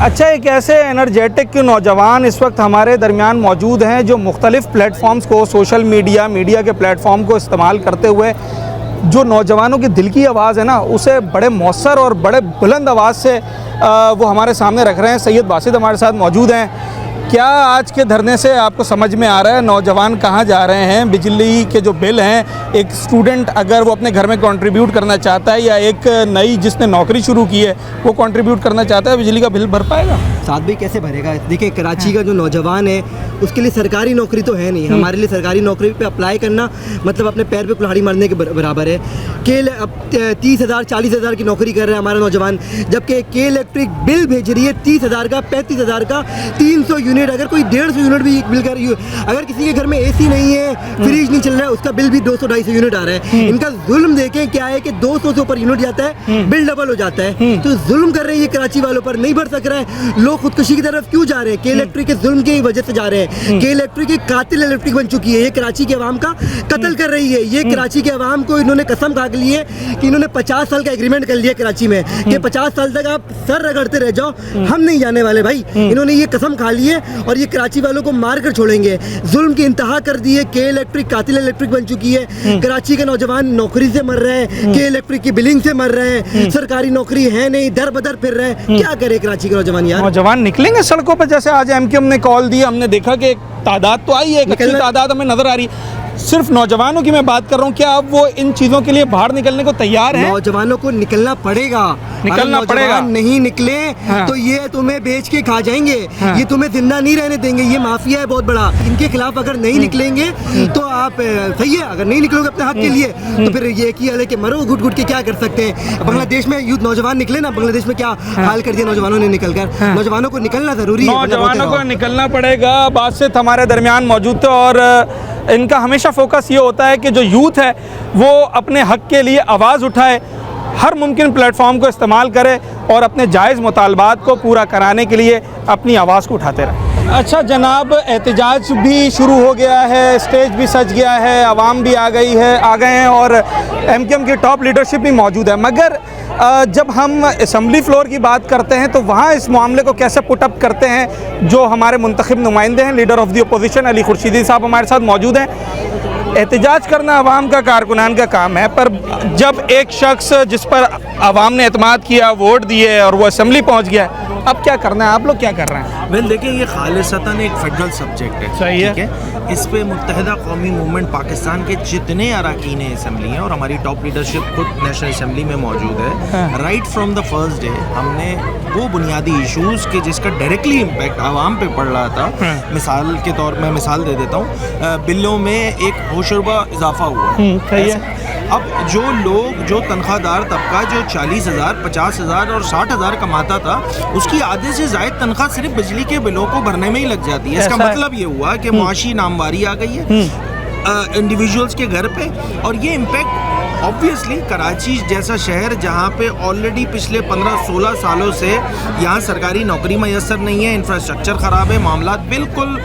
अच्छा, एक ऐसे एनर्जेटिक नौजवान इस वक्त हमारे दरमियान मौजूद हैं जो मुख्तलिफ़ प्लेटफॉर्म्स को, सोशल मीडिया के प्लेटफॉर्म को इस्तेमाल करते हुए जो नौजवानों की दिल की आवाज़ है ना, उसे बड़े मौसर और बड़े बुलंद आवाज़ से वो हमारे सामने रख रहे हैं। सैयद बासित हमारे साथ मौजूद हैं। क्या आज के धरने से आपको समझ में आ रहा है नौजवान कहाँ जा रहे हैं? बिजली के जो बिल हैं, एक स्टूडेंट अगर वो अपने घर में कंट्रीब्यूट करना चाहता है या एक नई जिसने नौकरी शुरू की है वो कंट्रीब्यूट करना चाहता है, बिजली का बिल भर पाएगा? साथ भी कैसे भरेगा? देखिए, कराची का जो नौजवान है उसके लिए सरकारी नौकरी तो है नहीं। हमारे लिए सरकारी नौकरी पे अप्लाई करना मतलब अपने पैर पे कुल्हाड़ी मारने के बराबर है। के अब 30,000 40,000 की नौकरी कर रहे हैं हमारा नौजवान, जबकि के इलेक्ट्रिक बिल भेज रही है 30,000 का, 35,000 का, 300 यूनिट। अगर कोई 150 यूनिट भी बिल कर रही हो, अगर किसी के घर में एसी नहीं है, फ्रिज नहीं चल रहा है, उसका बिल भी 200-250 यूनिट आ रहा है। इनका जुल्म देखें क्या है कि 200 से ऊपर यूनिट जाता है, बिल डबल हो जाता है। तो जुल्म कर रहे हैं ये कराची वालों पर, नहीं भर सक रहा है। लोग खुदकुशी की तरफ क्यों जा रहे हैं? के इलेक्ट्रिक के जुल्म की वजह से जा रहे हैं। के इलेक्ट्रिक एक कातिल इलेक्ट्रिक बन चुकी है, ये कराची के अवाम का कत्ल कर रही है। ये कराची के अवाम को इन्होंने कसम खा ली है कि इन्होंने 50 साल का एग्रीमेंट कर लिया कराची में कि 50 साल तक आप सर रगड़ते रह जाओ, हम नहीं जाने वाले भाई। इन्होंने ये कसम खा ली है और ये कराची वालों को मार कर छोड़ेंगे। जुल्म की इंतहा कर दी है। के इलेक्ट्रिक कातिल इलेक्ट्रिक बन चुकी है। कराची के नौजवान नौकरी से मर रहे हैं, के इलेक्ट्रिक की बिलिंग से मर रहे हैं, सरकारी नौकरी है नहीं, दर बदर फिर रहे हैं। क्या करे कराची के नौजवान यार? नौजवान निकलेंगे सड़कों पर? जैसे आज एमक्यूएम ने कॉल दी, हमने देखा कि एक तादाद तो आई है, एक अच्छी तादाद हमें नजर आ रही है। सिर्फ नौजवानों की मैं बात कर रहा हूँ, क्या अब वो इन चीज़ों के लिए बाहर निकलने को तैयार हैं? नौजवानों को निकलना पड़ेगा, नहीं निकले तो ये तुम्हें बेच के खा जाएंगे। ये तुम्हें जिंदा नहीं रहने देंगे। ये माफिया है बहुत बड़ा। इनके खिलाफ अगर नहीं निकलेंगे तो आप सही है, अगर नहीं निकलोगे अपने हक के लिए तो फिर ये किया है कि मरो घुट घुट के क्या कर सकते हैं। बांग्लादेश में यूथ नौजवान निकले ना, बांग्लादेश में क्या हाल कर दिया नौजवानों ने निकलकर। नौजवानों को निकलना जरूरी है, नौजवानों को निकलना पड़ेगा। बासित हमारे दरमियान मौजूद थे और इनका हमेशा फोकस ये होता है कि जो यूथ है वो अपने हक के लिए आवाज़ उठाए, हर मुमकिन प्लेटफॉर्म को इस्तेमाल करे और अपने जायज़ मुतालबात को पूरा कराने के लिए अपनी आवाज़ को उठाते रहे। अच्छा जनाब, एहतजाज भी शुरू हो गया है, स्टेज भी सज गया है, आवाम भी आ गए हैं और एमक्यूएम की टॉप लीडरशिप भी मौजूद है। मगर जब हम असम्बली फ्लोर की बात करते हैं तो वहाँ इस मामले को कैसे पुटअप करते हैं जो हमारे मुंतखब नुमाइंदे हैं, leader of the opposition Ali Khurshidi साहब हमारे साथ मौजूद हैं। एहतजाज करना आवाम का, कारकुनान का काम है, पर जब एक शख्स जिस पर आवाम ने एतमाद किया, वोट दिए और वो असम्बली पहुँच गया, अब क्या करना है? आप लोग क्या कर रहे हैं? वेल देखिए, ये खालिसतन एक फेडरल सब्जेक्ट है, सही है, ठीक है। इस पे मुत्तहिदा कौमी मूवमेंट पाकिस्तान के जितने अरकान असम्बली हैं और हमारी टॉप लीडरशिप खुद नेशनल असम्बली में मौजूद है। Right from the first day हमने वो बुनियादी इशूज़ के जिसका डायरेक्टली इम्पैक्ट आवाम पे पड़ रहा था, मिसाल के तौर में मिसाल दे देता हूँ, बिलों में एक होशरुबा इजाफा हुआ है। अब जो लोग, जो तनख्वाहदार तबका जो 40,000, 50,000 और 60,000 कमाता था, उसकी आधे से ज़ायद तनख्वाह सिर्फ बिजली के बिलों को भरने में ही लग जाती है। इसका मतलब ये हुआ कि मुआशी नामवारी आ गई है इंडिविजुअल्स के घर पे, और ये इम्पैक्ट ऑब्वियसली कराची जैसा शहर जहाँ पे ऑलरेडी पिछले 15-16 सालों से यहाँ सरकारी नौकरी मैसर नहीं है, इंफ्रास्ट्रक्चर ख़राब है, मामला बिल्कुल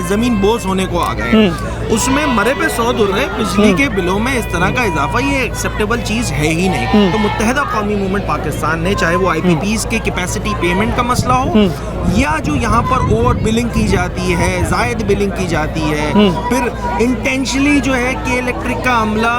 ज़मीन बोझ होने को आ गए, उसमें मरे पे 100 दुर्रे बिजली के बिलों में इस तरह का इजाफा ये एक्सेप्टेबल चीज़ है ही नहीं। तो मुत्तहिदा कौमी मूवमेंट पाकिस्तान ने, चाहे वो IPPs के कैपेसिटी पेमेंट का मसला हो या जो यहाँ पर ओवर बिलिंग की जाती है, जायद बिलिंग की जाती है, फिर इंटेंशनली जो है कि इलेक्ट्रिक का अमला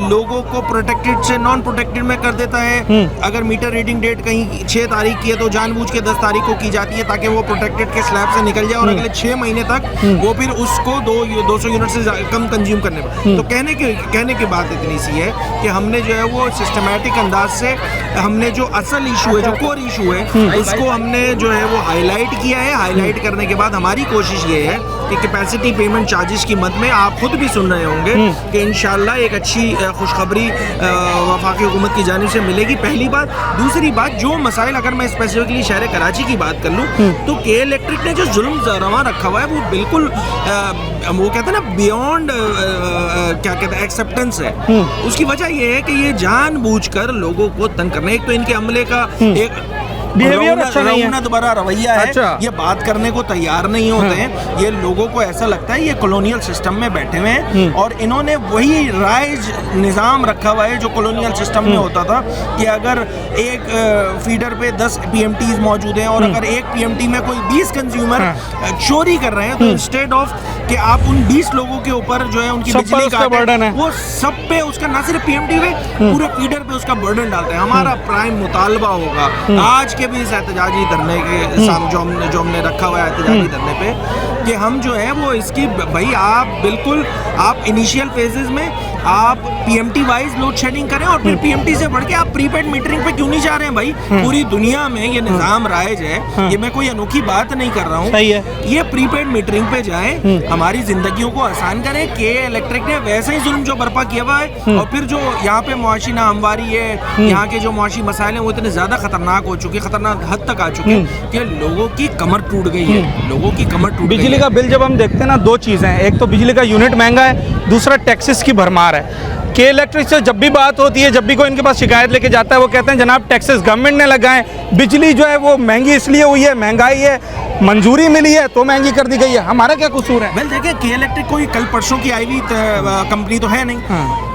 लोगों को प्रोटेक्टेड से नॉन प्रोटेक्टेड में कर देता है। अगर मीटर रीडिंग डेट कहीं 6 तारीख की है तो जानबूझ के 10 तारीख को की जाती है ताकि वो प्रोटेक्टेड के स्लैब से निकल जाए और अगले 6 महीने तक वो फिर उसको 200 यूनिट से कम कंज्यूम करने पर। तो कहने की बात इतनी सी है कि हमने जो है वो सिस्टमैटिक अंदाज से हमने जो असल इशू है, जो कोर इशू है, उसको हमने जो है वो हाईलाइट किया है। हाईलाइट करने के बाद हमारी कोशिश ये है कि कैपेसिटी पेमेंट चार्जेस की मद में आप खुद भी सुन रहे होंगे कि इंशाल्लाह एक अच्छी खुशखबरी वफाकी हुकूमत की जानिब से मिलेगी, पहली बात। दूसरी बात, जो मसाइल, अगर मैं स्पेसिफिकली शहर कराची की बात कर लूँ तो के इलेक्ट्रिक ने जो जुल्म रवा रखा हुआ है वो बिल्कुल वो कहते हैं ना बियॉन्ड क्या कहते हैं एक्सेप्टेंस है। उसकी वजह ये है कि ये जानबूझकर लोगों को तंग करना, एक तो इनके अमले का एक बिहेवियर अच्छा नहीं है, रौनक भरा रवैया है। अच्छा। ये बात करने को तैयार नहीं होते हैं। ये लोगों को ऐसा लगता है ये कॉलोनियल सिस्टम में बैठे हुए हैं और इन्होंने वही राइज निज़ाम रखा हुआ है जो कॉलोनियल सिस्टम में होता था कि अगर एक फीडर पे 10 PMTs मौजूद हैं और अगर एक PMT में कोई 20 कंज्यूमर चोरी कर रहे हैं तो इंस्टेड ऑफ कि आप उन 20 लोगों के ऊपर जो है उनकी बिजली का बर्डन है, वो सब पे उसका ना सिर्फ PMT पे पूरे फीडर पे उसका बर्डन डालते हैं। हमारा प्राइम मुतालबा होगा आज के भी इस एहतजाजी धरने के सामने जो हमने रखा हुआ है एहतजाजी धरने पे कि हम जो है वो इसकी भाई आप बिल्कुल आप इनिशियल फेजेस में आप PMT वाइज लोड शेडिंग करें और फिर PMT से बढ़ के आप प्रीपेड मीटरिंग पे क्यों नहीं जा रहे हैं भाई? पूरी दुनिया में ये निज़ाम राइज है, ये मैं कोई अनोखी बात नहीं कर रहा हूँ। ये प्रीपेड मीटरिंग पे जाएं, हमारी जिंदगियों को आसान करें। के इलेक्ट्रिक ने वैसे ही जुल्म जो बर्पा किया हुआ है और फिर जो यहाँ पे मुआशी नाहमवारी है, यहाँ के जो मुआशी मसाइल हैं वो इतने ज़्यादा खतरनाक हो चुके, खतरनाक हद तक आ चुके हैं कि लोगों की कमर टूट गई है, लोगों की कमर टूट गई है। बिजली का बिल जब हम देखते हैं ना, दो चीज़ें हैं, एक तो बिजली का यूनिट महंगा है, दूसरा टैक्सेस की भरमार है। के इलेक्ट्रिक से जब भी बात होती है, जब भी कोई इनके पास शिकायत लेके जाता है, वो कहते हैं जनाब टैक्सेस गवर्नमेंट ने लगाए, बिजली जो है वो महंगी इसलिए हुई है, महंगाई है, मंजूरी मिली है तो महंगी कर दी गई है, हमारा क्या कसूर है? वेल देखिए, के इलेक्ट्रिक कोई कल परसों की आई हुई कंपनी तो है नहीं।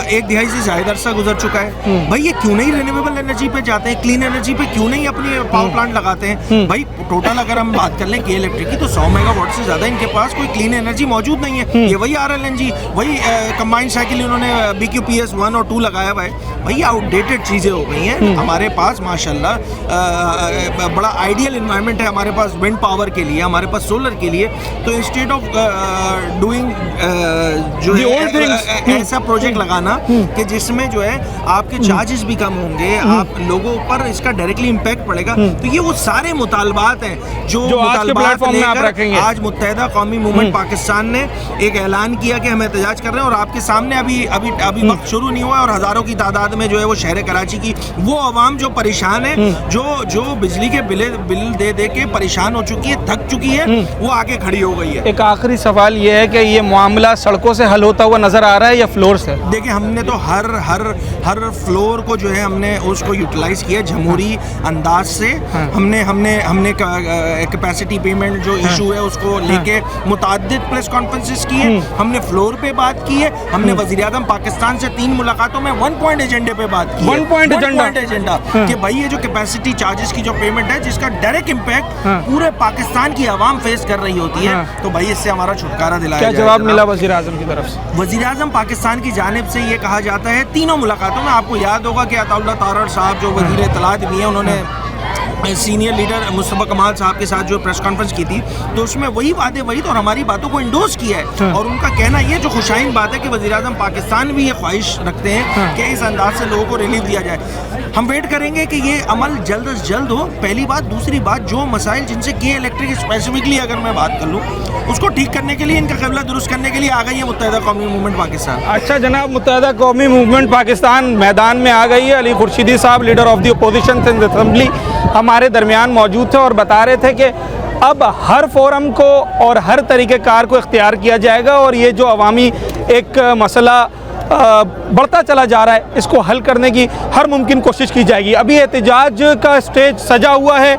एक दिहाई से ज़्यादा अरसा गुजर चुका है। भाई ये क्यों नहीं रिन्यूएबल एनर्जी पे जाते हैं, क्लीन एनर्जी पे क्यों नहीं अपने पावर प्लांट लगाते हैं? भाई टोटल अगर हम बात कर लें के इलेक्ट्रिक की तो 100 मेगावाट से ज़्यादा इनके पास कोई क्लीन एनर्जी मौजूद नहीं है। ये वही RLNG, वही कंबाइंड साइकिल इन्होंने BQPS 1 और 2 लगाया हुआ है। भाई आउटडेटेड चीज़ें हो गई हैं। हमारे पास माशाल्लाह बड़ा आइडियल इन्वायरमेंट है हमारे पास विंड पावर के लिए, हमारे पास सोलर के लिए। तो इंस्टेड ऑफ डूइंग जो है ऐसा प्रोजेक्ट लगाना कि जिसमें जो है आपके चार्जेस भी कम होंगे, आप लोगों पर इसका डायरेक्टली इम्पैक्ट पड़ेगा। तो ये वो सारे मुतालबात हैं जो आज के प्लेटफॉर्म में आप रखेंगे। आज मुत्तहिदा कौमी मूवमेंट पाकिस्तान ने एक ऐलान किया कि हम एहतजाज कर रहे हैं और आपके सामने अभी वक्त शुरू नहीं हुआ और हज़ारों की तादाद में जो है वो शहर कराची की वो आवाम जो परेशान है, जो बिजली के बिल दे दे के परेशान हो चुकी है, थक चुकी है, वो आके खड़ी हो गई है। एक आखिरी सवाल ये है कि ये मामला सड़कों से हल होता हुआ नजर आ रहा है या फ्लोर से? देखिए, हमने तो हर फ्लोर को जो है हमने उसको यूटिलाइज किया जमहूरी अंदाज से। हमने कैपेसिटी पेमेंट जो इशू है उसको लेके मुताद्दिद प्रेस कॉन्फ्रेंसेस की है, हमने फ्लोर पे बात की है, हमने वज़ीर-ए-आज़म पाकिस्तान से 3 मुलाकातों में 1 पॉइंट एजेंडे पे बात की है। 1 पॉइंट एजेंडा कि भाई ये जो कैपेसिटी चार्जेस की जो पेमेंट है जिसका डायरेक्ट इम्पैक्ट पूरे पाकिस्तान की आवाम फेस कर रही होती है, तो भाई इससे हमारा छुटकारा दिलाया जाए। क्या जवाब मिला वज़ीर-ए-आज़म की तरफ से? वज़ीर-ए-आज़म पाकिस्तान की जानिब से ये कहा जाता है, तीनों मुलाकातों में आपको याद होगा कि अताउल्लाह तारड़ साहब जो वज़ीर इत्तलात भी हैं, उन्होंने सीनियर लीडर मुस्तफ़ा कमाल साहब के साथ जो प्रेस कॉन्फ्रेंस की थी तो उसमें वही बातें वही तो और हमारी बातों को इंडोर्स किया है। और उनका कहना ये जो खुशाइन बात है कि वज़ीर-ए-आज़म पाकिस्तान भी ये ख्वाहिश रखते हैं कि इस अंदाज से लोगों को रिलीफ दिया जाए। हम वेट करेंगे कि ये अमल जल्द से जल्द हो, पहली बात। दूसरी बात, जो मसाइल जिनसे के इलेक्ट्रिक स्पेसिफिकली अगर मैं बात कर लूँ उसको ठीक करने के लिए, इनका क़िबला दुरुस्त करने के लिए आ गई है मुत्तहिदा कौमी मूवमेंट पाकिस्तान। अच्छा जनाब, मुत्तहिदा कौमी मूवमेंट पाकिस्तान मैदान में आ गई है। अली खुर्शीदी साहब, leader of the opposition in the assembly, हमारे दरमियान मौजूद थे और बता रहे थे कि अब हर फोरम को और हर तरीक़ेकार को इख्तियार किया जाएगा और ये जो अवामी एक मसला बढ़ता चला जा रहा है, इसको हल करने की हर मुमकिन कोशिश की जाएगी। अभी एहतजाज का स्टेज सजा हुआ है,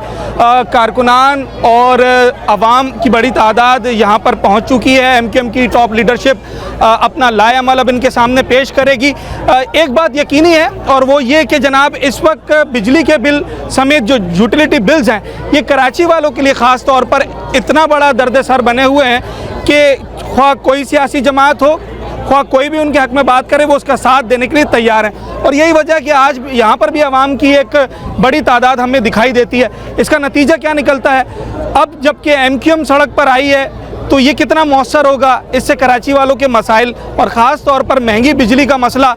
कारकुनान और अवाम की बड़ी तादाद यहाँ पर पहुँच चुकी है। MQM की टॉप लीडरशिप अपना लाएअमल अब इनके सामने पेश करेगी। एक बात यकीनी है और वो ये कि जनाब इस वक्त बिजली के बिल समेत जो यूटिलिटी बिल्स हैं, ये कराची वालों के लिए ख़ास तौर पर इतना बड़ा दर्द सर बने हुए हैं कि ख्वाह कोई सियासी जमात हो, ख्वाह कोई भी उनके हक़ में बात करे, वो उसका साथ देने के लिए तैयार है। और यही वजह है कि आज यहाँ पर भी आवाम की एक बड़ी तादाद हमें दिखाई देती है। इसका नतीजा क्या निकलता है? अब जबकि MQM सड़क पर आई है तो ये कितना मौसर होगा, इससे कराची वालों के मसाइल और ख़ास तौर पर महंगी बिजली का मसला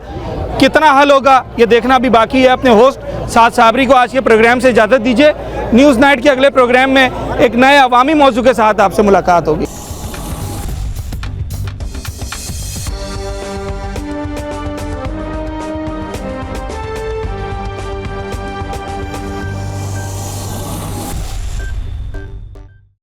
कितना हल होगा, ये देखना भी बाकी है। अपने होस्ट साद साबरी को आज के प्रोग्राम से इजाज़त दीजिए। न्यूज़ नाइट के अगले प्रोग्राम में एक नए अवामी मौजू के साथ आपसे मुलाकात होगी।